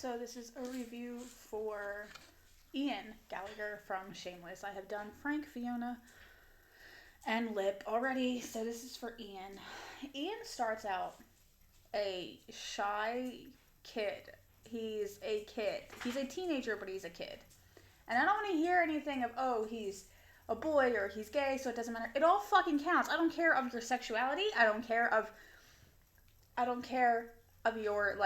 So this is a review for Ian Gallagher from Shameless. I have done Frank, Fiona, and Lip already, so this is for Ian. Ian starts out a shy kid. He's a kid. He's a teenager, but he's a kid. And I don't want to hear anything of, oh, he's a boy or he's gay, so it doesn't matter. It all fucking counts. I don't care of your sexuality. I don't care of your,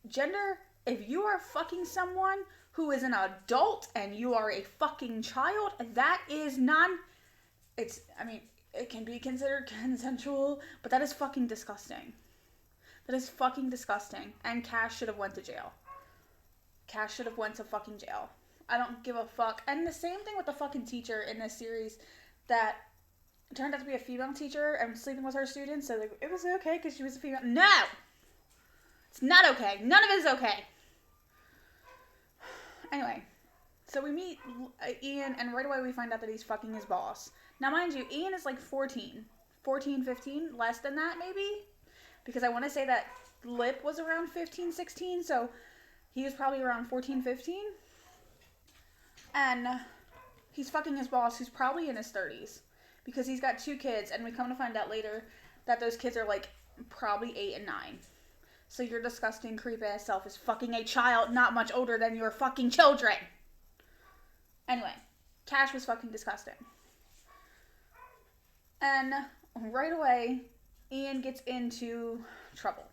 gender. If you are fucking someone who is an adult and you are a fucking child, that is it can be considered consensual, but that is fucking disgusting. That is fucking disgusting. And Cash should have went to jail. Cash should have went to fucking jail. I don't give a fuck. And the same thing with the fucking teacher in this series that turned out to be a female teacher and sleeping with her students. So it was okay because she was a female. No! It's not okay. None of it is okay. Anyway, so we meet Ian, and right away we find out that he's fucking his boss. Now, mind you, Ian is like 14, 15, less than that maybe? Because I want to say that Lip was around 15, 16, so he was probably around 14, 15. And he's fucking his boss, who's probably in his 30s. Because he's got 2 kids, and we come to find out later that those kids are like probably 8 and 9. So your disgusting creep-ass self is fucking a child not much older than your fucking children. Anyway, Cash was fucking disgusting. And right away, Ian gets into trouble.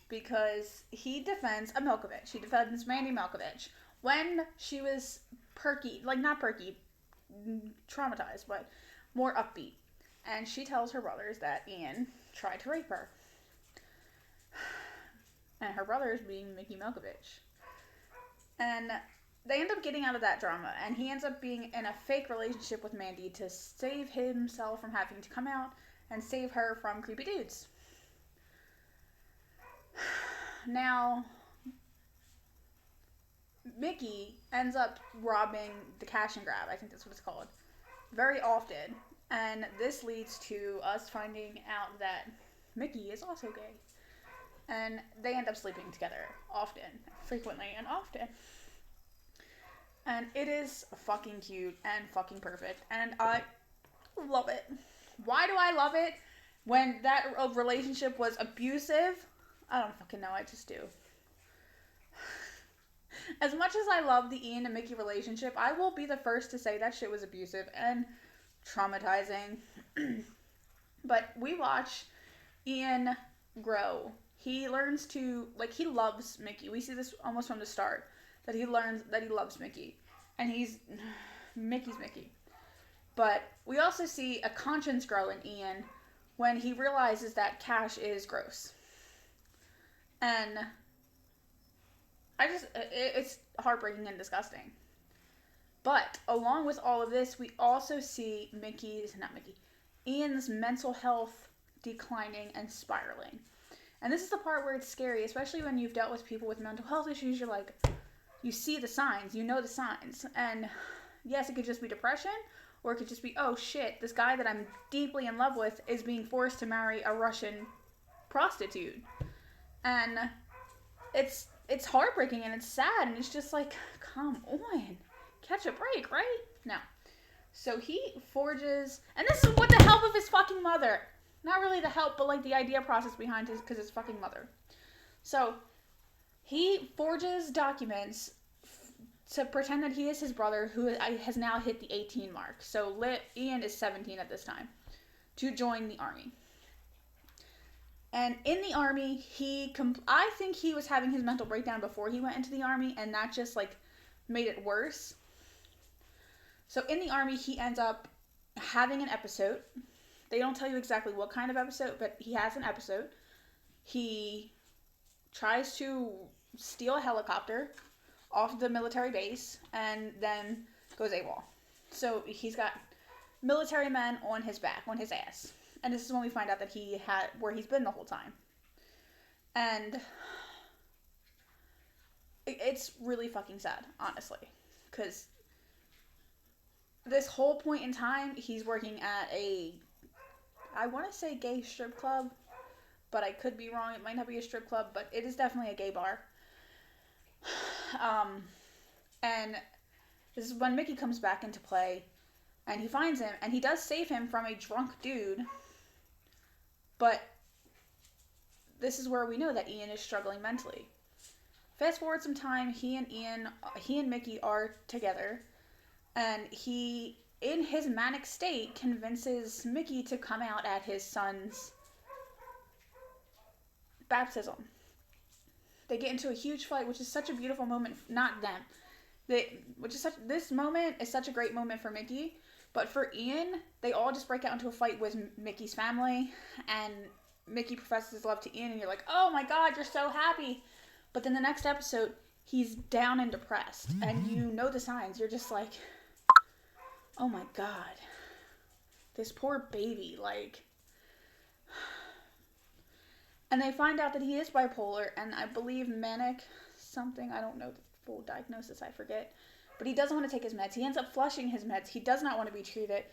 Because he defends a Milkovich. He defends Mandy Milkovich. When she was not perky, traumatized, but more upbeat. And she tells her brothers that Ian tried to rape her. And her brothers being Mickey Milkovich. And they end up getting out of that drama. And he ends up being in a fake relationship with Mandy to save himself from having to come out and save her from creepy dudes. Now, Mickey ends up robbing the cash and grab. I think that's what it's called. Very often. And this leads to us finding out that Mickey is also gay. And they end up sleeping together often, frequently and often. And it is fucking cute and fucking perfect. And I love it. Why do I love it? When that relationship was abusive, I don't fucking know. I just do. As much as I love the Ian and Mickey relationship, I will be the first to say that shit was abusive and traumatizing. But we watch Ian grow. He learns to, he loves Mickey. We see this almost from the start, that he learns that he loves Mickey. And Mickey's Mickey. But we also see a conscience grow in Ian when he realizes that Cash is gross. And it's heartbreaking and disgusting. But along with all of this, we also see Ian's mental health declining and spiraling. And this is the part where it's scary, especially when you've dealt with people with mental health issues. You're like, you see the signs, you know the signs. And yes, it could just be depression, or it could just be, oh shit, this guy that I'm deeply in love with is being forced to marry a Russian prostitute. And it's heartbreaking and it's sad, and it's just like, come on, catch a break, right? No. So he forges, and this is with the help of his fucking mother. Not really the help, but the idea process behind it, because his fucking mother. So he forges documents to pretend that he is his brother, who has now hit the 18 mark. So Ian is 17 at this time, to join the army. And in the army, I think he was having his mental breakdown before he went into the army, and that just made it worse. So in the army, he ends up having an episode. They don't tell you exactly what kind of episode, but he has an episode. He tries to steal a helicopter off the military base and then goes AWOL. So he's got military men on his back, on his ass. And this is when we find out that where he's been the whole time. And it's really fucking sad, honestly. Because this whole point in time, he's working at I want to say gay strip club, but I could be wrong. It might not be a strip club, but it is definitely a gay bar. And this is when Mickey comes back into play, and he finds him, and he does save him from a drunk dude. But this is where we know that Ian is struggling mentally. Fast forward some time, he and Mickey are together, and he, in his manic state, convinces Mickey to come out at his son's baptism. They get into a huge fight, which is such a beautiful moment. Not them. This moment is such a great moment for Mickey, but for Ian, they all just break out into a fight with Mickey's family, and Mickey professes his love to Ian, and you're like, oh my god, you're so happy. But then the next episode, he's down and depressed, and you know the signs. You're just like, oh my god, this poor baby, like. And they find out that he is bipolar, and I believe manic something. I don't know the full diagnosis, I forget. But he doesn't want to take his meds. He ends up flushing his meds. He does not want to be treated.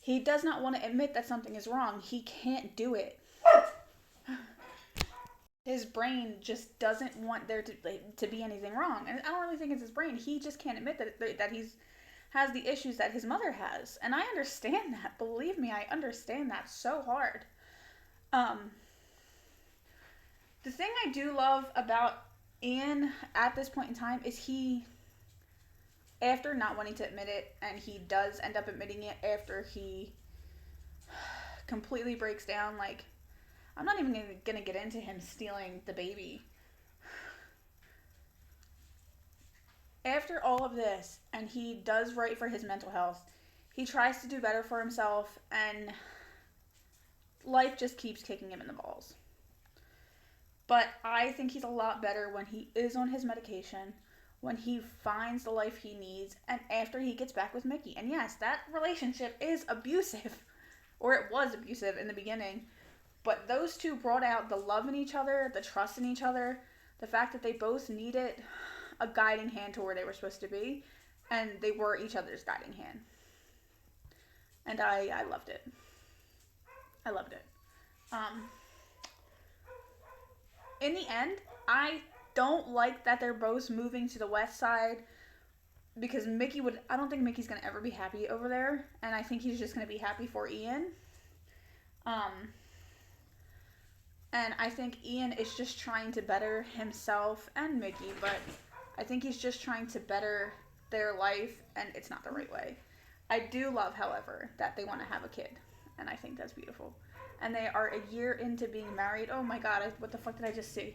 He does not want to admit that something is wrong. He can't do it. His brain just doesn't want there to be anything wrong. And I don't really think it's his brain. He just can't admit that he's has the issues that his mother has. And I understand that. Believe me, I understand that so hard. The thing I do love about Ian at this point in time is he, after not wanting to admit it, and he does end up admitting it after he completely breaks down. Like, I'm not even going to get into him stealing the baby. After all of this, and he does right for his mental health, he tries to do better for himself, and life just keeps kicking him in the balls. But I think he's a lot better when he is on his medication, when he finds the life he needs, and after he gets back with Mickey. And yes, that relationship is abusive, or it was abusive in the beginning. But those two brought out the love in each other, the trust in each other, the fact that they both needed a guiding hand to where they were supposed to be, and they were each other's guiding hand. And I loved it. I loved it. In the end, I don't like that they're both moving to the west side, because I don't think Mickey's going to ever be happy over there, and I think he's just going to be happy for Ian. And I think Ian is just trying to better himself and Mickey, but I think he's just trying to better their life, and it's not the right way. I do love, however, that they want to have a kid, and I think that's beautiful. And they are a year into being married. Oh my god, what the fuck did I just see?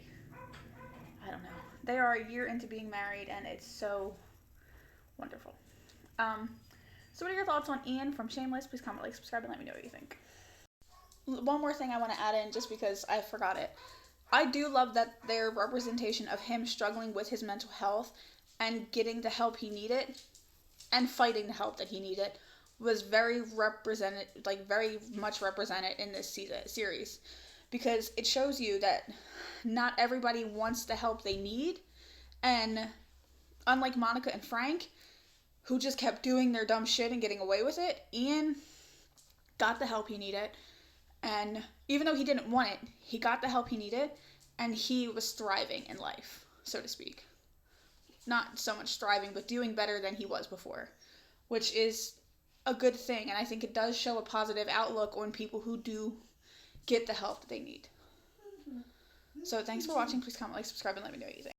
I don't know. They are a year into being married, and it's so wonderful. So what are your thoughts on Ian from Shameless? Please comment, like, subscribe, and let me know what you think. One more thing I want to add in, just because I forgot it. I do love that their representation of him struggling with his mental health and getting the help he needed and fighting the help that he needed was very much represented in this series, because it shows you that not everybody wants the help they need, and unlike Monica and Frank, who just kept doing their dumb shit and getting away with it, Ian got the help he needed, and even though he didn't want it, he got the help he needed, and he was thriving in life, so to speak. Not so much thriving, but doing better than he was before, which is a good thing, and I think it does show a positive outlook on people who do get the help that they need. So thanks for watching. Please comment, like, subscribe, and let me know what you think.